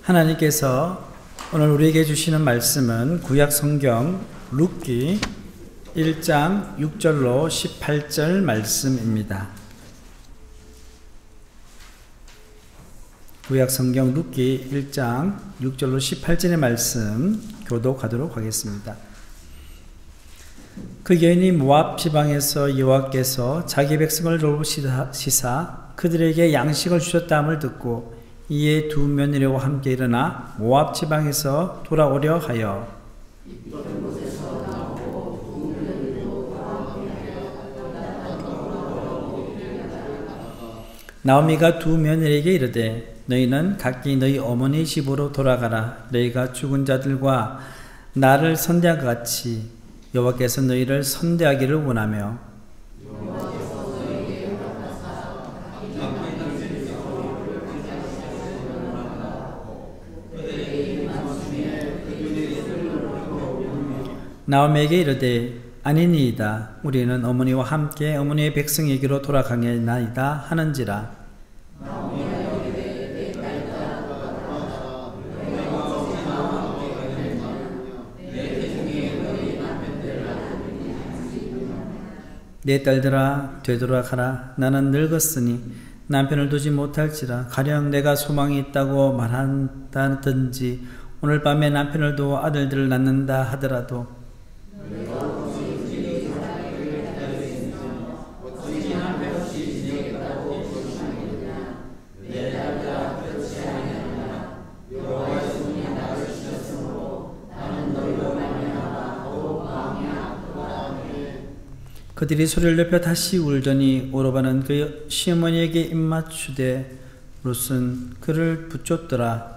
하나님께서 오늘 우리에게 주시는 말씀은 구약 성경 룻기 1장 6절로 18절 말씀입니다. 구약 성경 룻기 1장 6절로 18절의 말씀 교독하도록 하겠습니다. 그 여인이 모압 지방에서 여호와께서 자기 백성을 돌보시사 그들에게 양식을 주셨다함을 듣고 이에 두 며느리와 함께 일어나 모압 지방에서 돌아오려 하여 나오미가 두 며느리에게 이르되 너희는 각기 너희 어머니 집으로 돌아가라. 너희가 죽은 자들과 나를 선대한 것 같이 여호와께서 너희를 선대하기를 원하며 나오미에게 이르되 아니니이다. 우리는 어머니와 함께 어머니의 백성에게로 돌아가겠나이다 하는지라. 내 딸들아 되돌아가라. 나는 늙었으니 남편을 두지 못할지라. 가령 내가 소망이 있다고 말한다든지 오늘 밤에 남편을 두어 아들들을 낳는다 하더라도 그들이 소리를 높여 다시 울더니 오르바는 그 시어머니에게 입맞추되 룻은 그를 붙잡더라.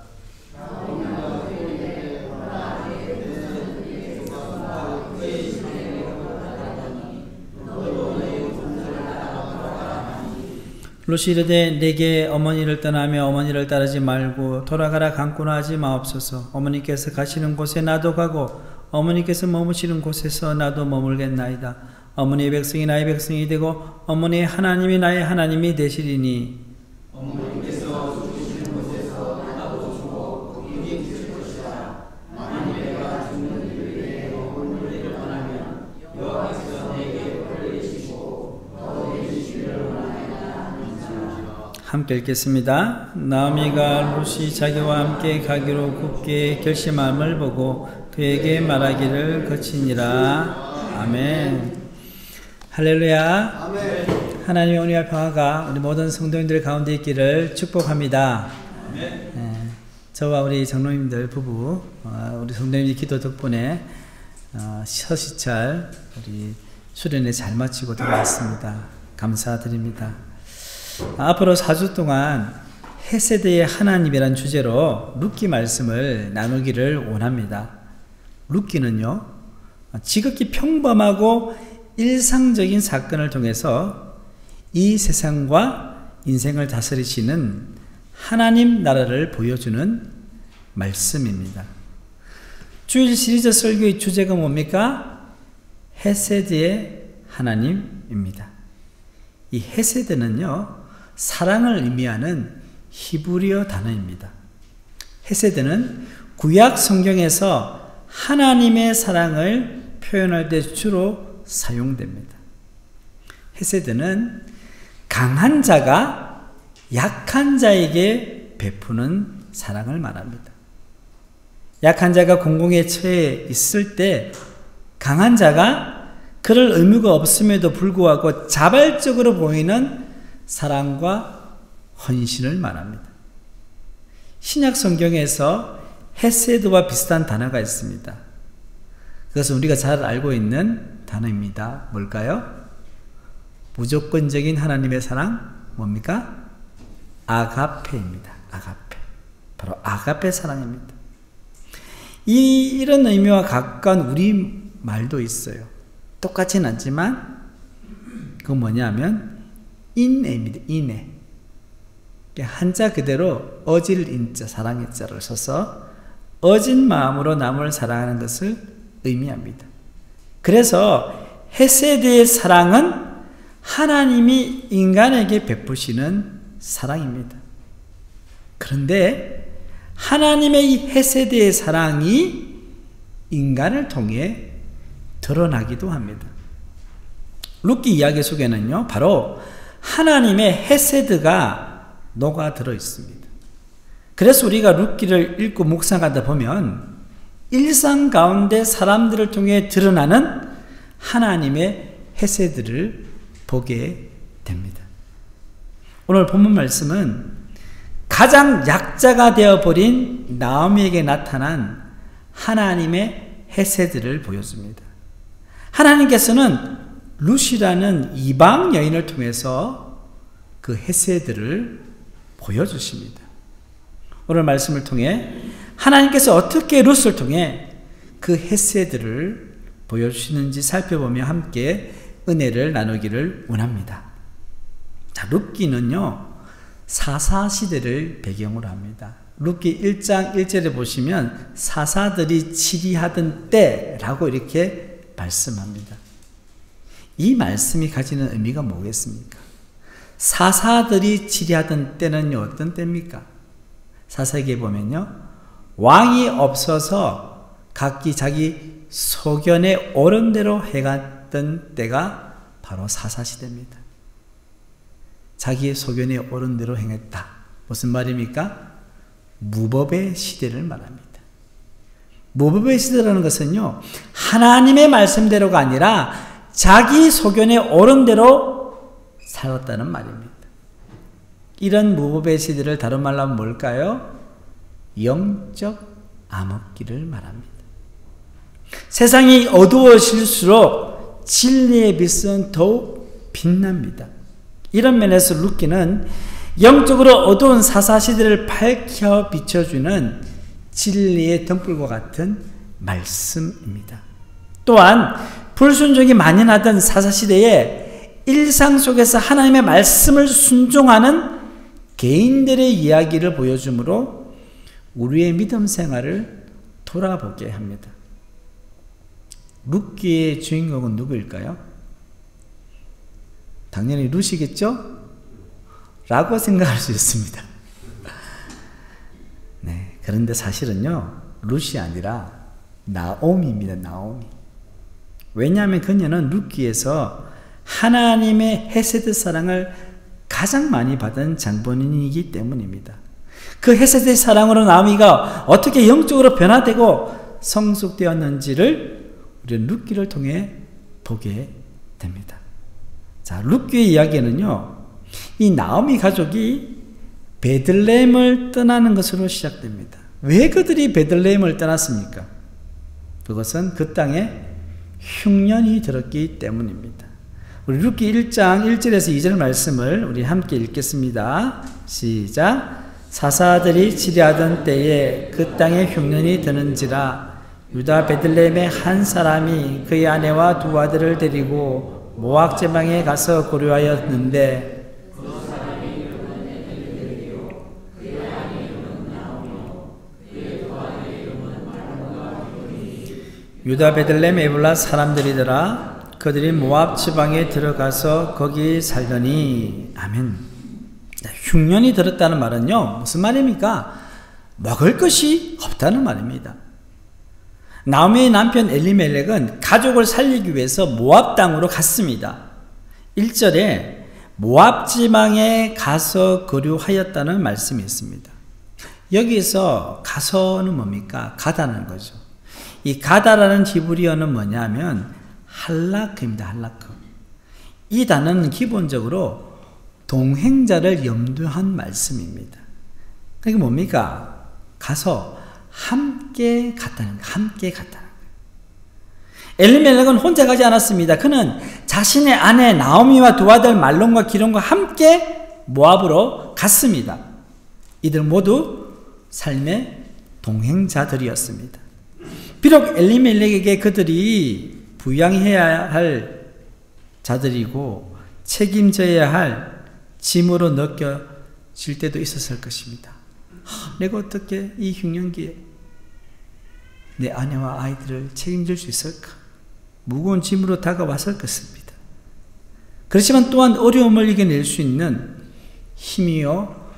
룻이 이르되 내게 어머니를 떠나며 어머니를 따르지 말고 돌아가라 강구나 하지 마옵소서. 어머니께서 가시는 곳에 나도 가고 어머니께서 머무시는 곳에서 나도 머물겠나이다. 어머니의 백성이 나의 백성이 되고 어머니의 하나님이 나의 하나님이 되시리니 어머니께서 죽으시는 곳에서 나도 죽어 거기 계실 것이라. 만일 내가 죽는 일에 어머니를 떠나면 여호와께서 내게 벌을 주시고 더 내주시기를 원하나이다. 함께 읽겠습니다. 나오미가 룻이 자기와 함께 가기로 굳게 결심함을 보고 그에게 말하기를 그치니라. 아멘. 할렐루야. 아멘. 하나님의 은혜와 평화가 우리 모든 성도님들 가운데 있기를 축복합니다. 아멘. 저와 우리 장로님들 부부, 우리 성도님들 기도 덕분에 서시찰 우리 수련회 잘 마치고 돌아왔습니다. 감사드립니다. 앞으로 4주 동안 헤세드의 하나님이란 주제로 룻기 말씀을 나누기를 원합니다. 룻기는요, 지극히 평범하고 일상적인 사건을 통해서 이 세상과 인생을 다스리시는 하나님 나라를 보여주는 말씀입니다. 주일 시리즈 설교의 주제가 뭡니까? 헤세드의 하나님입니다. 이 헤세드는요, 사랑을 의미하는 히브리어 단어입니다. 헤세드는 구약 성경에서 하나님의 사랑을 표현할 때 주로 사용됩니다. 헤세드는 강한 자가 약한 자에게 베푸는 사랑을 말합니다. 약한 자가 공공에 처해 있을 때 강한 자가 그럴 의무가 없음에도 불구하고 자발적으로 보이는 사랑과 헌신을 말합니다. 신약 성경에서 헤세드와 비슷한 단어가 있습니다. 그것은 우리가 잘 알고 있는 단어입니다. 뭘까요? 무조건적인 하나님의 사랑, 뭡니까? 아가페입니다. 아가페. 바로 아가페 사랑입니다. 이런 의미와 가까운 우리 말도 있어요. 똑같지는 않지만, 그건 뭐냐면, 인애입니다. 인애. 한자 그대로 어질 인자, 사랑의 자를 써서 어진 마음으로 남을 사랑하는 것을 의미합니다. 그래서 헤세드의 사랑은 하나님이 인간에게 베푸시는 사랑입니다. 그런데 하나님의 이 헤세드의 사랑이 인간을 통해 드러나기도 합니다. 룻기 이야기 속에는요, 바로 하나님의 헤세드가 녹아들어 있습니다. 그래서 우리가 룻기를 읽고 묵상하다 보면 일상 가운데 사람들을 통해 드러나는 하나님의 헤세드를 보게 됩니다. 오늘 본문 말씀은 가장 약자가 되어버린 나오미에게 나타난 하나님의 헤세드를 보여줍니다. 하나님께서는 룻이라는 이방 여인을 통해서 그 헤세드를 보여주십니다. 오늘 말씀을 통해 하나님께서 어떻게 룻을 통해 그 헤세드를 보여주시는지 살펴보며 함께 은혜를 나누기를 원합니다. 자, 룻기는요, 사사시대를 배경으로 합니다. 룻기 1장 1절에 보시면 사사들이 치리하던 때라고 이렇게 말씀합니다. 이 말씀이 가지는 의미가 뭐겠습니까? 사사들이 치리하던 때는요, 어떤 때입니까? 사사기에 보면요, 왕이 없어서 각기 자기 소견에 옳은 대로 해갔던 때가 바로 사사시대입니다. 자기의 소견에 옳은 대로 행했다. 무슨 말입니까? 무법의 시대를 말합니다. 무법의 시대라는 것은요, 하나님의 말씀대로가 아니라 자기 소견에 옳은 대로 살았다는 말입니다. 이런 무법의 시대를 다른 말로 하면 뭘까요? 영적 암흑기를 말합니다. 세상이 어두워질수록 진리의 빛은 더욱 빛납니다. 이런 면에서 룻기는 영적으로 어두운 사사시대를 밝혀 비춰주는 진리의 등불과 같은 말씀입니다. 또한 불순종이 만연하던 사사시대에 일상 속에서 하나님의 말씀을 순종하는 개인들의 이야기를 보여주므로 우리의 믿음 생활을 돌아보게 합니다. 룻기의 주인공은 누구일까요? 당연히 룻이겠죠? 라고 생각할 수 있습니다. 네, 그런데 사실은요, 룻이 아니라 나오미입니다. 나오미. 왜냐하면 그녀는 룻기에서 하나님의 헤세드 사랑을 가장 많이 받은 장본인이기 때문입니다. 그 헤세드의 사랑으로 나오미가 어떻게 영적으로 변화되고 성숙되었는지를 우리는 룻기를 통해 보게 됩니다. 자, 룻기의 이야기는요, 이 나오미 가족이 베들레헴을 떠나는 것으로 시작됩니다. 왜 그들이 베들레헴을 떠났습니까? 그것은 그 땅에 흉년이 들었기 때문입니다. 우리 룻기 1장 1절에서 2절 말씀을 우리 함께 읽겠습니다. 시작. 사사들이 치리하던 때에 그 땅에 흉년이 드는지라 유다 베들레헴의 한 사람이 그의 아내와 두 아들을 데리고 모압 지방에 가서 고려하였는데 유다 베들레헴 에불라 사람들이더라. 그들이 모압 지방에 들어가서 거기 살더니 아멘. 흉년이 들었다는 말은요, 무슨 말입니까? 먹을 것이 없다는 말입니다. 나오미의 남편 엘리멜렉은 가족을 살리기 위해서 모압 땅으로 갔습니다. 1절에 모압 지방에 가서 거류하였다는 말씀이 있습니다. 여기서 가서는 뭡니까? 가다는 거죠. 이 가다라는 히브리어는 뭐냐면 할라크입니다. 할라크. 이 단어는 기본적으로 동행자를 염두한 말씀입니다. 그게 뭡니까? 가서 함께 갔다는 거예요. 함께 갔다는 거예요. 엘리멜렉은 혼자 가지 않았습니다. 그는 자신의 아내 나오미와 두 아들 말론과 기론과 함께 모압으로 갔습니다. 이들 모두 삶의 동행자들이었습니다. 비록 엘리멜렉에게 그들이 부양해야 할 자들이고 책임져야 할 짐으로 느껴질 때도 있었을 것입니다. 내가 어떻게 이 흉년기에 내 아내와 아이들을 책임질 수 있을까? 무거운 짐으로 다가왔을 것입니다. 그렇지만 또한 어려움을 이겨낼 수 있는 힘이요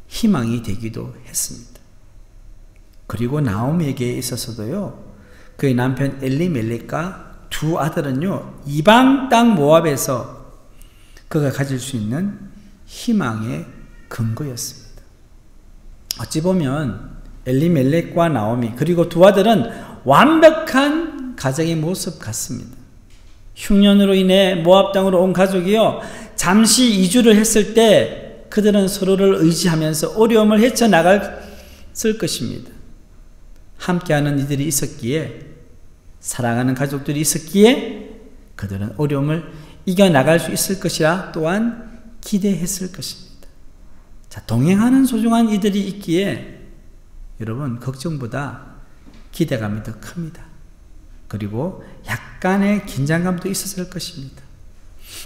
희망이 되기도 했습니다. 그리고 나오미에게 있어서도요, 그의 남편 엘리멜렉과 두 아들은요, 이방 땅 모압에서 그가 가질 수 있는 희망의 근거였습니다. 어찌 보면 엘리멜렉과 나오미 그리고 두 아들은 완벽한 가정의 모습 같습니다. 흉년으로 인해 모압 땅으로 온 가족이요, 잠시 이주를 했을 때 그들은 서로를 의지하면서 어려움을 헤쳐나갔을 것입니다. 함께하는 이들이 있었기에, 사랑하는 가족들이 있었기에 그들은 어려움을 이겨나갈 수 있을 것이라 또한 기대했을 것입니다. 자, 동행하는 소중한 이들이 있기에 여러분, 걱정보다 기대감이 더 큽니다. 그리고 약간의 긴장감도 있었을 것입니다.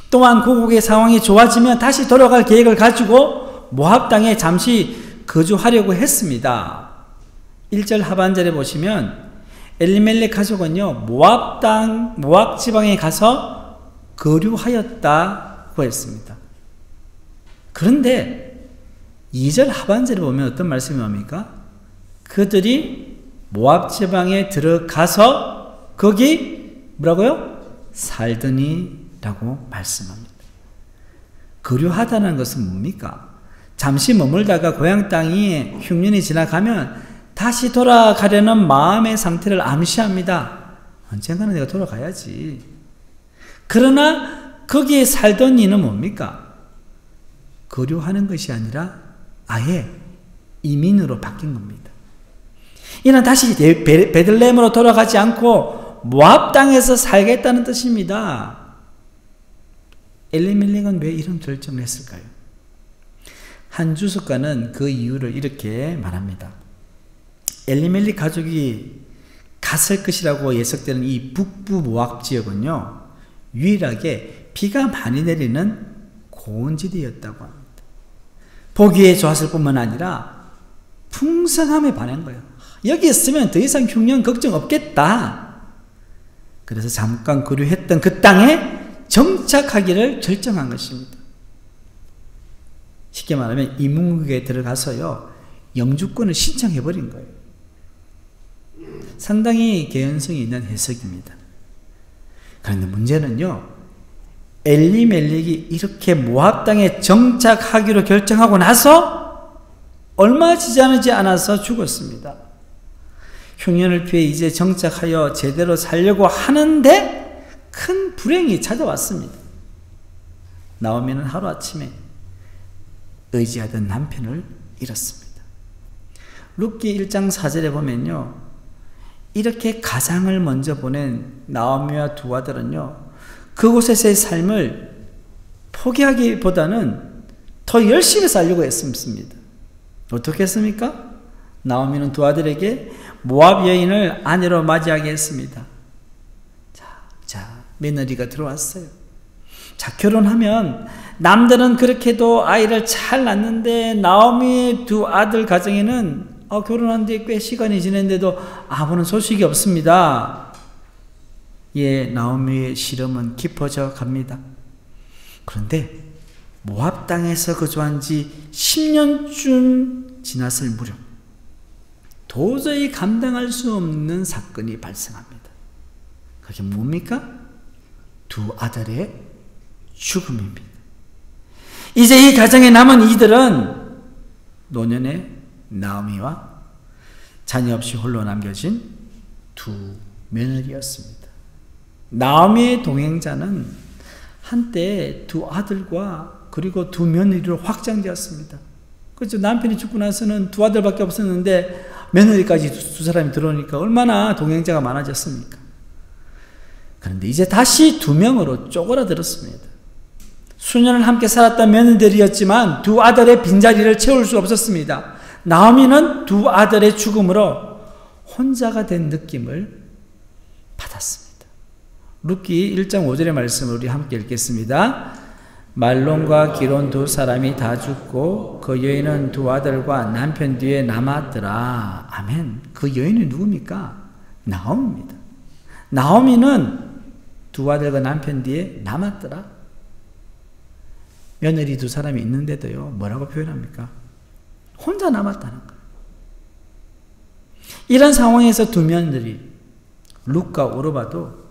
또한 고국의 상황이 좋아지면 다시 돌아갈 계획을 가지고 모압 땅에 잠시 거주하려고 했습니다. 1절 하반절에 보시면 엘리멜렉 가족은요, 모압 지방에 가서 거류하였다고 했습니다. 그런데 2절 하반절에 보면 어떤 말씀이 옵니까? 그들이 모압 지방에 들어가서 거기 뭐라고요? 살더니라고 말씀합니다. 거류하다는 것은 뭡니까? 잠시 머물다가 고향 땅이 흉년이 지나가면 다시 돌아가려는 마음의 상태를 암시합니다. 언젠가는 내가 돌아가야지. 그러나 거기에 살던 이는 뭡니까? 거류하는 것이 아니라 아예 이민으로 바뀐 겁니다. 이는 다시 베들레헴으로 돌아가지 않고 모압 땅에서 살겠다는 뜻입니다. 엘리멜렉은 왜 이런 결정을 했을까요? 한 주석가는 그 이유를 이렇게 말합니다. 엘리멜렉 가족이 갔을 것이라고 예측되는 이 북부 모압 지역은요, 유일하게 비가 많이 내리는 고온지대였다고 합니다. 보기에 좋았을 뿐만 아니라 풍성함에 반한 거예요. 여기 있으면 더 이상 흉년 걱정 없겠다. 그래서 잠깐 거류했던 그 땅에 정착하기를 결정한 것입니다. 쉽게 말하면 이민국에 들어가서요, 영주권을 신청해버린 거예요. 상당히 개연성이 있는 해석입니다. 그런데 문제는요, 엘리멜렉이 이렇게 모압 땅에 정착하기로 결정하고 나서 얼마 지나지 않아서 죽었습니다. 흉년을 피해 이제 정착하여 제대로 살려고 하는데 큰 불행이 찾아왔습니다. 나오미는 하루아침에 의지하던 남편을 잃었습니다. 룻기 1장 4절에 보면요, 이렇게 가장을 먼저 보낸 나오미와 두 아들은요, 그곳에서의 삶을 포기하기보다는 더 열심히 살려고 했습니다. 어떻게 했습니까? 나오미는 두 아들에게 모압 여인을 아내로 맞이하게 했습니다. 자, 며느리가 들어왔어요. 자, 결혼하면 남들은 그렇게도 아이를 잘 낳는데 나오미의 두 아들 가정에는 결혼한 지 꽤 시간이 지났는데도 아무런 소식이 없습니다. 예, 나오미의 시름은 깊어져 갑니다. 그런데 모압 땅에서 거주한 지 10년쯤 지났을 무렵 도저히 감당할 수 없는 사건이 발생합니다. 그게 뭡니까? 두 아들의 죽음입니다. 이제 이 가정에 남은 이들은 노년의 나오미와 자녀 없이 홀로 남겨진 두 며느리였습니다. 나오미의 동행자는 한때 두 아들과 그리고 두 며느리로 확장되었습니다. 그렇죠. 남편이 죽고 나서는 두 아들밖에 없었는데 며느리까지 두 사람이 들어오니까 얼마나 동행자가 많아졌습니까? 그런데 이제 다시 두 명으로 쪼그라들었습니다. 수년을 함께 살았던 며느리였지만 두 아들의 빈자리를 채울 수 없었습니다. 나오미는 두 아들의 죽음으로 혼자가 된 느낌을 받았습니다. 룻기 1장 5절의 말씀을 우리 함께 읽겠습니다. 말론과 기론 두 사람이 다 죽고 그 여인은 두 아들과 남편 뒤에 남았더라. 아멘. 그 여인이 누굽니까? 나오미입니다. 나오미는 두 아들과 남편 뒤에 남았더라. 며느리 두 사람이 있는데도요, 뭐라고 표현합니까? 혼자 남았다는 거예요. 이런 상황에서 두 며느리 룻과 오르바도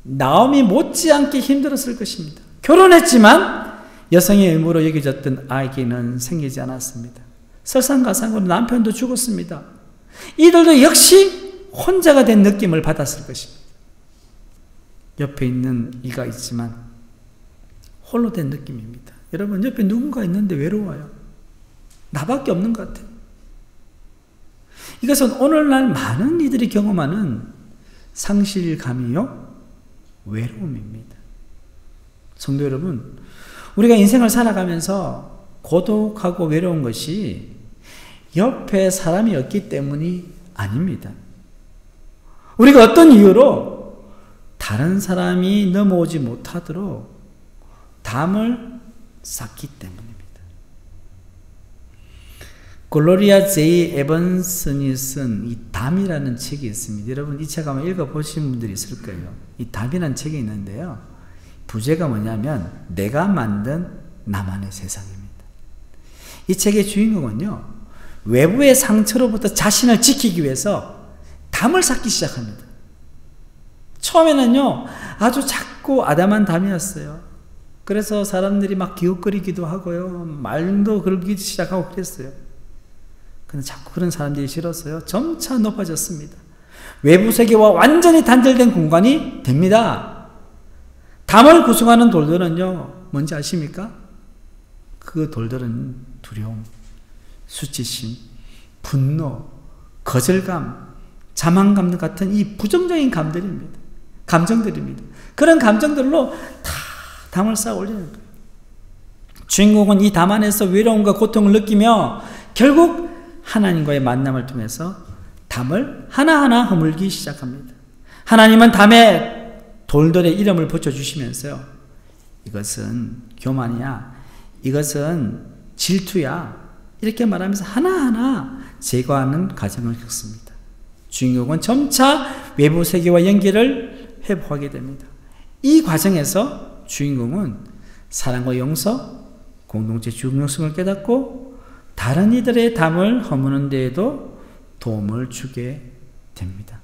나오미 못지않게 힘들었을 것입니다. 결혼했지만 여성의 의무로 여겨졌던 아기는 생기지 않았습니다. 설상가상으로 남편도 죽었습니다. 이들도 역시 혼자가 된 느낌을 받았을 것입니다. 옆에 있는 이가 있지만 홀로 된 느낌입니다. 여러분, 옆에 누군가 있는데 외로워요. 나밖에 없는 것 같아요. 이것은 오늘날 많은 이들이 경험하는 상실감이요, 외로움입니다. 성도 여러분, 우리가 인생을 살아가면서 고독하고 외로운 것이 옆에 사람이 없기 때문이 아닙니다. 우리가 어떤 이유로 다른 사람이 넘어오지 못하도록 담을 쌓기 때문입니다. 글로리아 제이 에번슨이 쓴 이 담이라는 책이 있습니다. 여러분, 이 책 한번 읽어보신 분들이 있을 거예요. 이 담이라는 책이 있는데요, 부제가 뭐냐면 내가 만든 나만의 세상입니다. 이 책의 주인공은요, 외부의 상처로부터 자신을 지키기 위해서 담을 쌓기 시작합니다. 처음에는요, 아주 작고 아담한 담이었어요. 그래서 사람들이 막 기웃거리기도 하고요, 말도 걸기 시작하고 그랬어요. 근데 자꾸 그런 사람들이 싫었어요. 점차 높아졌습니다. 외부 세계와 완전히 단절된 공간이 됩니다. 담을 구성하는 돌들은요, 뭔지 아십니까? 그 돌들은 두려움, 수치심, 분노, 거절감, 자만감 같은 이 부정적인 감정들입니다. 그런 감정들로 다 담을 쌓아 올리는 거예요. 주인공은 이 담 안에서 외로움과 고통을 느끼며 결국 하나님과의 만남을 통해서 담을 하나하나 허물기 시작합니다. 하나님은 담에 돌들의 이름을 붙여주시면서요, 이것은 교만이야, 이것은 질투야, 이렇게 말하면서 하나하나 제거하는 과정을 겪습니다. 주인공은 점차 외부 세계와 연결을 회복하게 됩니다. 이 과정에서 주인공은 사랑과 용서, 공동체 중요성을 깨닫고 다른 이들의 담을 허무는 데에도 도움을 주게 됩니다.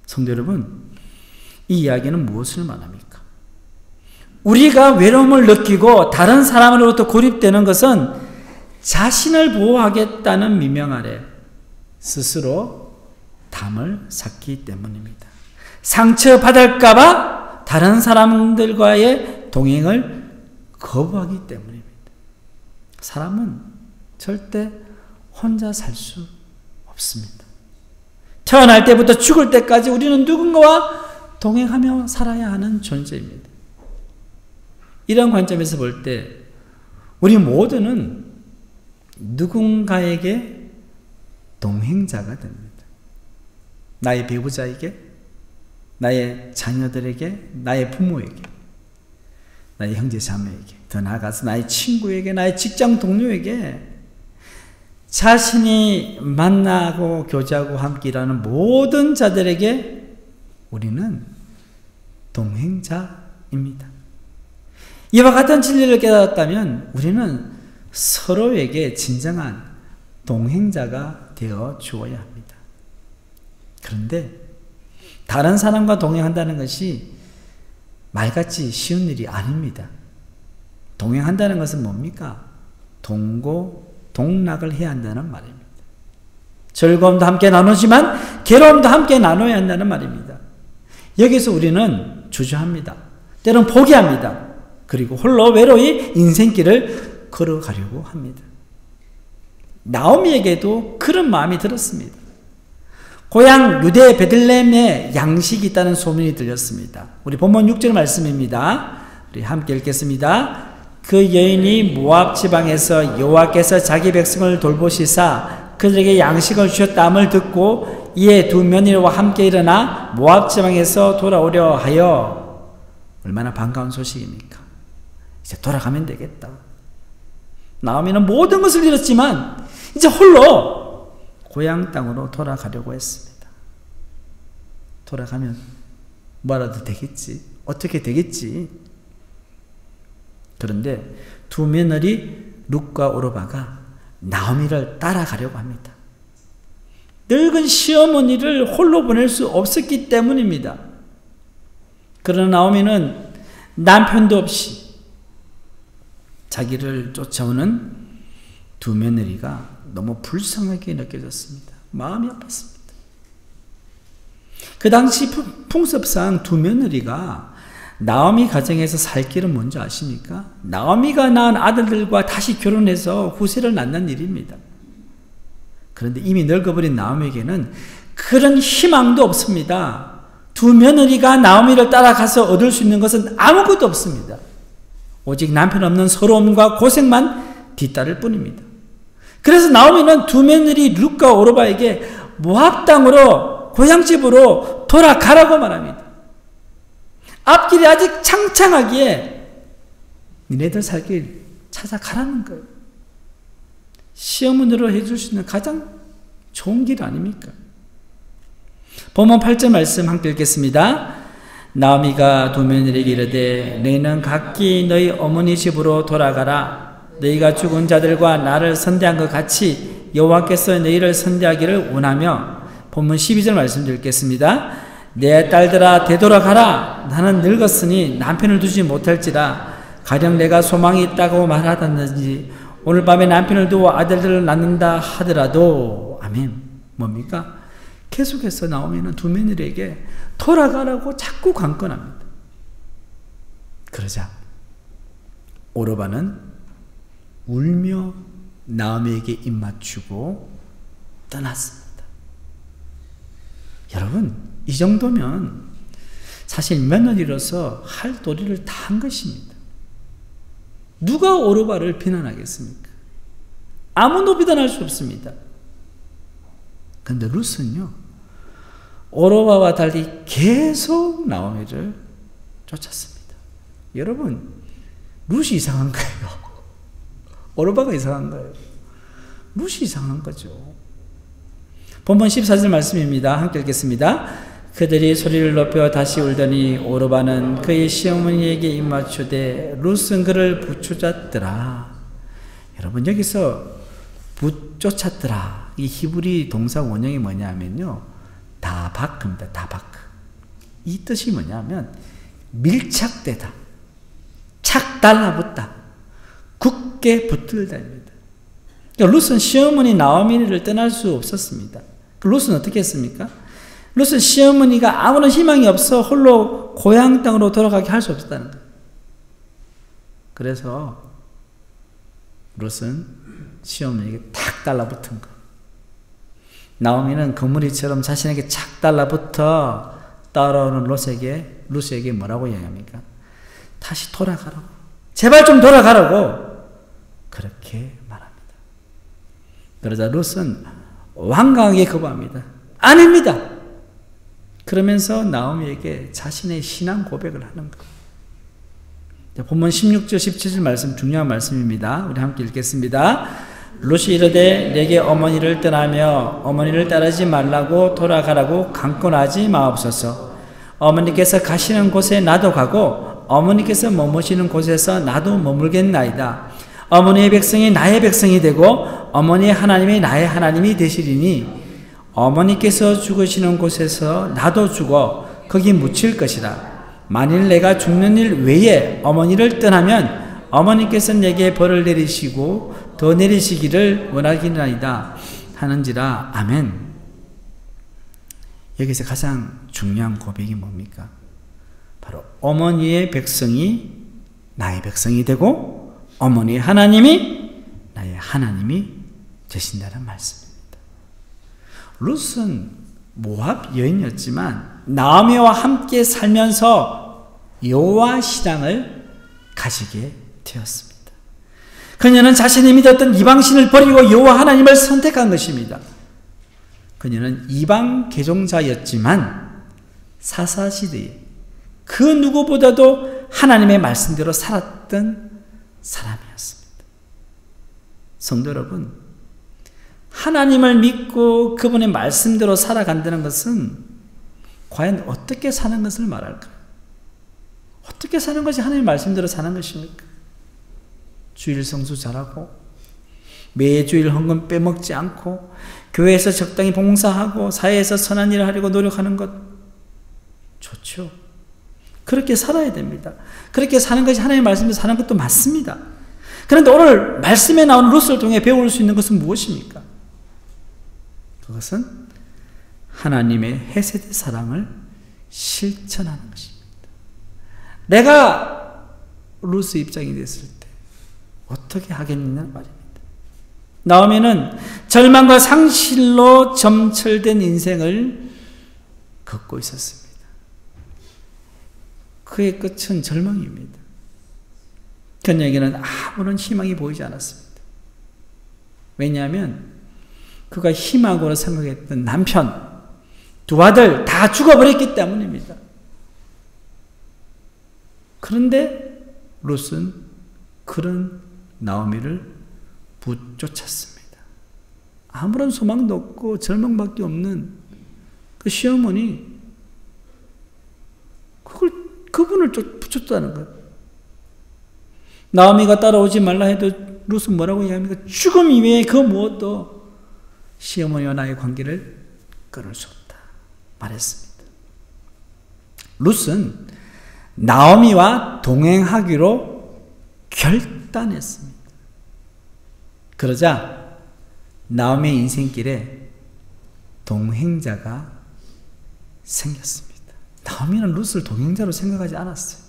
성도 여러분, 이 이야기는 무엇을 말합니까? 우리가 외로움을 느끼고 다른 사람으로부터 고립되는 것은 자신을 보호하겠다는 미명 아래 스스로 담을 쌓기 때문입니다. 상처받을까봐 다른 사람들과의 동행을 거부하기 때문입니다. 사람은 절대 혼자 살 수 없습니다. 태어날 때부터 죽을 때까지 우리는 누군가와 동행하며 살아야 하는 존재입니다. 이런 관점에서 볼 때 우리 모두는 누군가에게 동행자가 됩니다. 나의 배우자에게, 나의 자녀들에게, 나의 부모에게, 나의 형제 자매에게, 더 나아가서 나의 친구에게, 나의 직장 동료에게, 자신이 만나고 교제하고 함께 일하는 모든 자들에게 우리는 동행자입니다. 이와 같은 진리를 깨달았다면 우리는 서로에게 진정한 동행자가 되어 주어야 합니다. 그런데 다른 사람과 동행한다는 것이 말같이 쉬운 일이 아닙니다. 동행한다는 것은 뭡니까? 동고동락을 해야 한다는 말입니다. 즐거움도 함께 나누지만 괴로움도 함께 나눠야 한다는 말입니다. 여기서 우리는 주저합니다. 때론 포기합니다. 그리고 홀로 외로이 인생길을 걸어가려고 합니다. 나오미에게도 그런 마음이 들었습니다. 고향 유대 베들레헴에 양식이 있다는 소문이 들렸습니다. 우리 본문 6절 말씀입니다. 우리 함께 읽겠습니다. 그 여인이 모압 지방에서 여호와께서 자기 백성을 돌보시사 그들에게 양식을 주셨다함을 듣고 이에 두 며느리와 함께 일어나 모압 지방에서 돌아오려 하여, 얼마나 반가운 소식입니까? 이제 돌아가면 되겠다. 나오미는 모든 것을 잃었지만 이제 홀로 고향 땅으로 돌아가려고 했습니다. 돌아가면 뭐라도 되겠지, 어떻게 되겠지. 그런데 두 며느리 룻과 오르바가 나오미를 따라가려고 합니다. 늙은 시어머니를 홀로 보낼 수 없었기 때문입니다. 그러나 나오미는 남편도 없이 자기를 쫓아오는 두 며느리가 너무 불쌍하게 느껴졌습니다. 마음이 아팠습니다. 그 당시 풍습상 두 며느리가 나오미 가정에서 살 길은 뭔지 아십니까? 나오미가 낳은 아들들과 다시 결혼해서 후세를 낳는 일입니다. 그런데 이미 늙어버린 나오미에게는 그런 희망도 없습니다. 두 며느리가 나오미를 따라가서 얻을 수 있는 것은 아무것도 없습니다. 오직 남편 없는 서러움과 고생만 뒤따를 뿐입니다. 그래서 나오미는 두 며느리 룻과 오르바에게 모압 땅으로 고향집으로 돌아가라고 말합니다. 앞길이 아직 창창하기에 니네들 살 길 찾아가라는 거예요. 시어머니로 해줄 수 있는 가장 좋은 길 아닙니까? 본문 8절 말씀 함께 읽겠습니다. 나오미가 두 며느리에게 이르되 너희는 각기 너희 어머니 집으로 돌아가라. 너희가 죽은 자들과 나를 선대한 것 같이 여호와께서 너희를 선대하기를 원하며. 본문 12절 말씀 읽겠습니다. 내 딸들아 되돌아가라. 나는 늙었으니 남편을 두지 못할지라. 가령 내가 소망이 있다고 말하든지 오늘 밤에 남편을 두어 아들들을 낳는다 하더라도. 아멘. 뭡니까? 계속해서 나오미는 두 며느리에게 돌아가라고 자꾸 강권합니다. 그러자 오르바는 울며 나오미에게 입맞추고 떠났습니다. 여러분, 이 정도면 사실 며느리로서 할 도리를 다 한 것입니다. 누가 오르바를 비난하겠습니까? 아무도 비난할 수 없습니다. 그런데 룻은요, 오르바와 달리 계속 나오미를 쫓았습니다. 여러분, 룻이 이상한 거예요. 오르바가 이상한 거예요. 룻이 이상한 거죠. 본문 14절 말씀입니다. 함께 읽겠습니다. 그들이 소리를 높여 다시 울더니 오르바는 그의 시어머니에게 입맞추되 룻은 그를 붙쫓았더라. 여러분, 여기서 붙쫓았더라, 이 히브리 동사 원형이 뭐냐면요, 다바크입니다. 다바크. 이 뜻이 뭐냐면 밀착되다, 착 달라붙다, 굳게 붙들다입니다. 그러니까 룻은 시어머니 나오미를 떠날 수 없었습니다. 룻은 어떻게 했습니까? 룻은 시어머니가 아무런 희망이 없어 홀로 고향 땅으로 돌아가게 할 수 없었다는 거예요. 그래서 룻은 시어머니에게 탁 달라붙은 거. 나오미는 거물이처럼 자신에게 착 달라붙어 따라오는 룻에게 뭐라고 이야기합니까? 다시 돌아가라고, 제발 좀 돌아가라고 그렇게 말합니다. 그러자 룻은 완강하게 거부합니다. 아닙니다. 그러면서 나오미에게 자신의 신앙 고백을 하는 거예요. 본문 16절 17절 말씀, 중요한 말씀입니다. 우리 함께 읽겠습니다. 룻이 이르되 내게 어머니를 떠나며 어머니를 따르지 말라고 돌아가라고 강권하지 마옵소서. 어머니께서 가시는 곳에 나도 가고 어머니께서 머무시는 곳에서 나도 머물겠나이다. 어머니의 백성이 나의 백성이 되고 어머니의 하나님이 나의 하나님이 되시리니 어머니께서 죽으시는 곳에서 나도 죽어 거기 묻힐 것이다. 만일 내가 죽는 일 외에 어머니를 떠나면 어머니께서 내게 벌을 내리시고 더 내리시기를 원하기나이다 하는지라. 아멘. 여기서 가장 중요한 고백이 뭡니까? 바로 어머니의 백성이 나의 백성이 되고 어머니의 하나님이 나의 하나님이 되신다는 말씀입니다. 룻은 모압 여인이었지만 나오미와 함께 살면서 여호와 신앙을 가지게 되었습니다. 그녀는 자신이 믿었던 이방신을 버리고 여호와 하나님을 선택한 것입니다. 그녀는 이방 개종자였지만 사사시대에 그 누구보다도 하나님의 말씀대로 살았던 사람이었습니다. 성도 여러분, 하나님을 믿고 그분의 말씀대로 살아간다는 것은 과연 어떻게 사는 것을 말할까요? 어떻게 사는 것이 하나님의 말씀대로 사는 것입니까? 주일 성수 잘하고 매주일 헌금 빼먹지 않고 교회에서 적당히 봉사하고 사회에서 선한 일을 하려고 노력하는 것 좋죠. 그렇게 살아야 됩니다. 그렇게 사는 것이 하나님의 말씀에 사는 것도 맞습니다. 그런데 오늘 말씀에 나오는 룻을 통해 배울 수 있는 것은 무엇입니까? 그것은 하나님의 헤세드 사랑을 실천하는 것입니다. 내가 룻의 입장이 됐을 때 어떻게 하겠느냐는 말입니다. 나오미는 절망과 상실로 점철된 인생을 걷고 있었습니다. 그의 끝은 절망입니다. 그녀에게는 아무런 희망이 보이지 않았습니다. 왜냐하면 그가 희망으로 생각했던 남편, 두 아들 다 죽어버렸기 때문입니다. 그런데 룻은 그런 나오미를 붙쫓았습니다. 아무런 소망도 없고 절망밖에 없는 그 시어머니, 그분을 붙였다는 거예요. 나오미가 따라오지 말라 해도 룻은 뭐라고 얘기합니까? 죽음 이외에 그 무엇도 시어머니와 나의 관계를 끊을 수 없다 말했습니다. 룻은 나오미와 동행하기로 결단했습니다. 그러자 나오미의 인생길에 동행자가 생겼습니다. 나오미는 룻을 동행자로 생각하지 않았어요.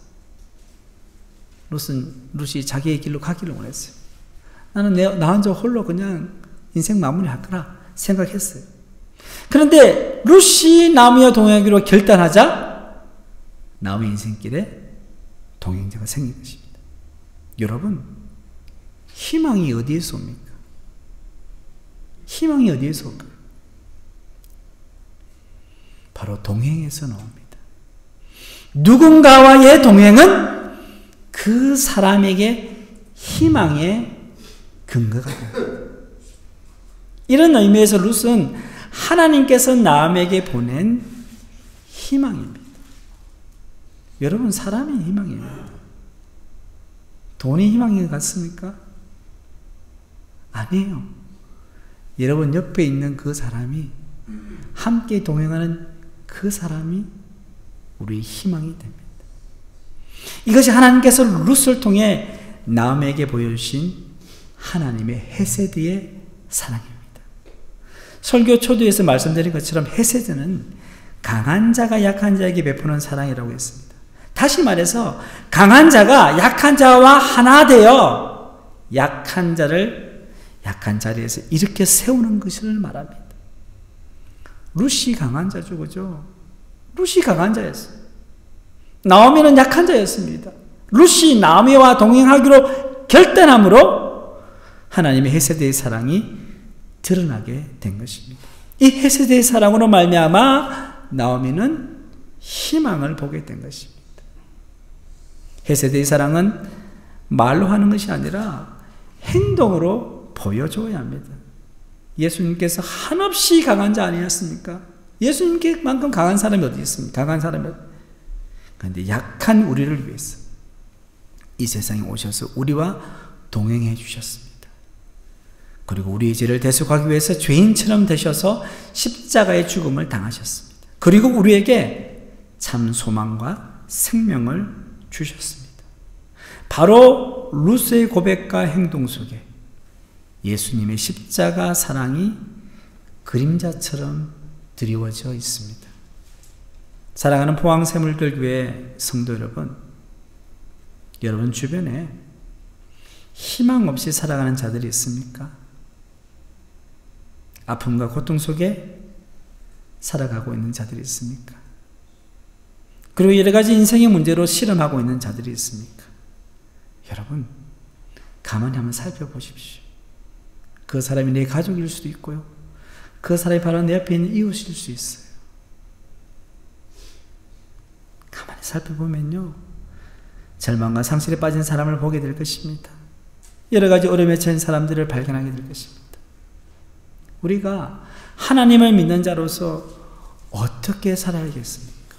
룻이 자기의 길로 가기를 원했어요. 나는 나 혼자 홀로 그냥 인생 마무리할 거라 생각했어요. 그런데 룻이 나오미와 동행하기로 결단하자 나오미 인생길에 동행자가 생긴 것입니다. 여러분, 희망이 어디에서 옵니까? 희망이 어디에서 올까요? 바로 동행에서 나옵니다. 누군가와의 동행은 그 사람에게 희망의 근거가 됩니다. 이런 의미에서 룻은 하나님께서 나오미에게 보낸 희망입니다. 여러분, 사람이 희망입니다. 돈이 희망인 것 같습니까? 아니에요. 여러분 옆에 있는 그 사람이, 함께 동행하는 그 사람이 우리의 희망이 됩니다. 이것이 하나님께서 룻을 통해 나오미에게 보여주신 하나님의 헤세드의 사랑입니다. 설교 초두에서 말씀드린 것처럼 헤세드는 강한 자가 약한 자에게 베푸는 사랑이라고 했습니다. 다시 말해서 강한 자가 약한 자와 하나 되어 약한 자를 약한 자리에서 이렇게 세우는 것을 말합니다. 룻이 강한 자죠, 그죠? 룻이 강한 자였어요. 나오미는 약한 자였습니다. 룻이 나오미와 동행하기로 결단함으로 하나님의 헤세드의 사랑이 드러나게 된 것입니다. 이 헤세드의 사랑으로 말미암아 나오미는 희망을 보게 된 것입니다. 헤세드의 사랑은 말로 하는 것이 아니라 행동으로 보여줘야 합니다. 예수님께서 한없이 강한 자 아니었습니까? 예수님께만큼 강한 사람이 어디 있습니까? 강한 사람이. 그런데 약한 우리를 위해서 이 세상에 오셔서 우리와 동행해 주셨습니다. 그리고 우리의 죄를 대속하기 위해서 죄인처럼 되셔서 십자가의 죽음을 당하셨습니다. 그리고 우리에게 참 소망과 생명을 주셨습니다. 바로 룻의 고백과 행동 속에 예수님의 십자가 사랑이 그림자처럼 드리워져 있습니다. 사랑하는 포항샘물교회 성도 여러분, 여러분 주변에 희망 없이 살아가는 자들이 있습니까? 아픔과 고통 속에 살아가고 있는 자들이 있습니까? 그리고 여러 가지 인생의 문제로 실험하고 있는 자들이 있습니까? 여러분, 가만히 한번 살펴보십시오. 그 사람이 내 가족일 수도 있고요. 그 사람이 바로 내 옆에 있는 이웃일 수 있어요. 가만히 살펴보면요, 절망과 상실에 빠진 사람을 보게 될 것입니다. 여러 가지 어려움에 처한 사람들을 발견하게 될 것입니다. 우리가 하나님을 믿는 자로서 어떻게 살아야겠습니까?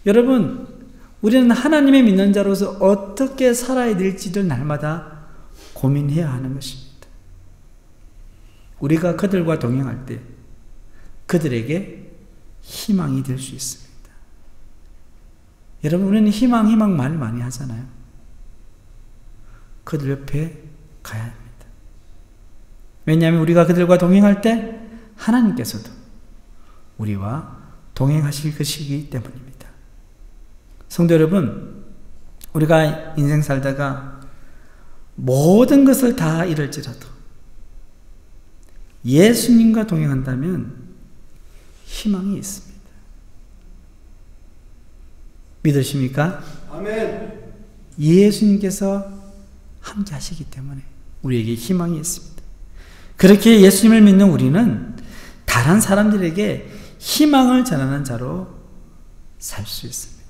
여러분, 우리는 하나님을 믿는 자로서 어떻게 살아야 될지를 날마다 고민해야 하는 것입니다. 우리가 그들과 동행할 때 그들에게 희망이 될 수 있습니다. 여러분, 우리는 희망 말 많이 하잖아요. 그들 옆에 가야 합니다. 왜냐하면 우리가 그들과 동행할 때 하나님께서도 우리와 동행하실 것이기 때문입니다. 성도 여러분, 우리가 인생 살다가 모든 것을 다 잃을지라도 예수님과 동행한다면 희망이 있습니다. 믿으십니까? 아멘. 예수님께서 함께 하시기 때문에 우리에게 희망이 있습니다. 그렇게 예수님을 믿는 우리는 다른 사람들에게 희망을 전하는 자로 살 수 있습니다.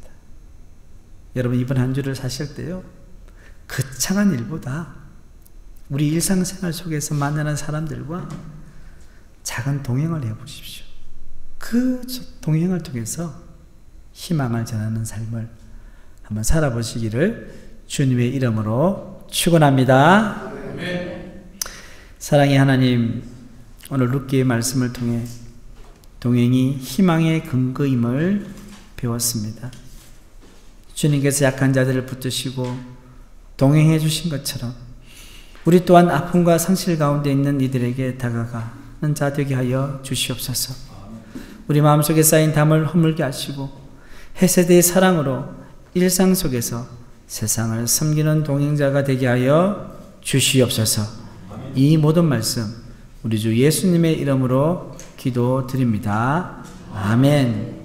여러분, 이번 한 주를 사실 때요, 거창한 일보다 우리 일상생활 속에서 만나는 사람들과 작은 동행을 해보십시오. 그 동행을 통해서 희망을 전하는 삶을 한번 살아보시기를 주님의 이름으로 축원합니다. 사랑의 하나님, 오늘 룻기의 말씀을 통해 동행이 희망의 근거임을 배웠습니다. 주님께서 약한 자들을 붙드시고 동행해 주신 것처럼 우리 또한 아픔과 상실 가운데 있는 이들에게 다가가는 자 되게 하여 주시옵소서. 우리 마음속에 쌓인 담을 허물게 하시고 해세대의 사랑으로 일상 속에서 세상을 섬기는 동행자가 되게 하여 주시옵소서. 이 모든 말씀 우리 주 예수님의 이름으로 기도드립니다. 아멘.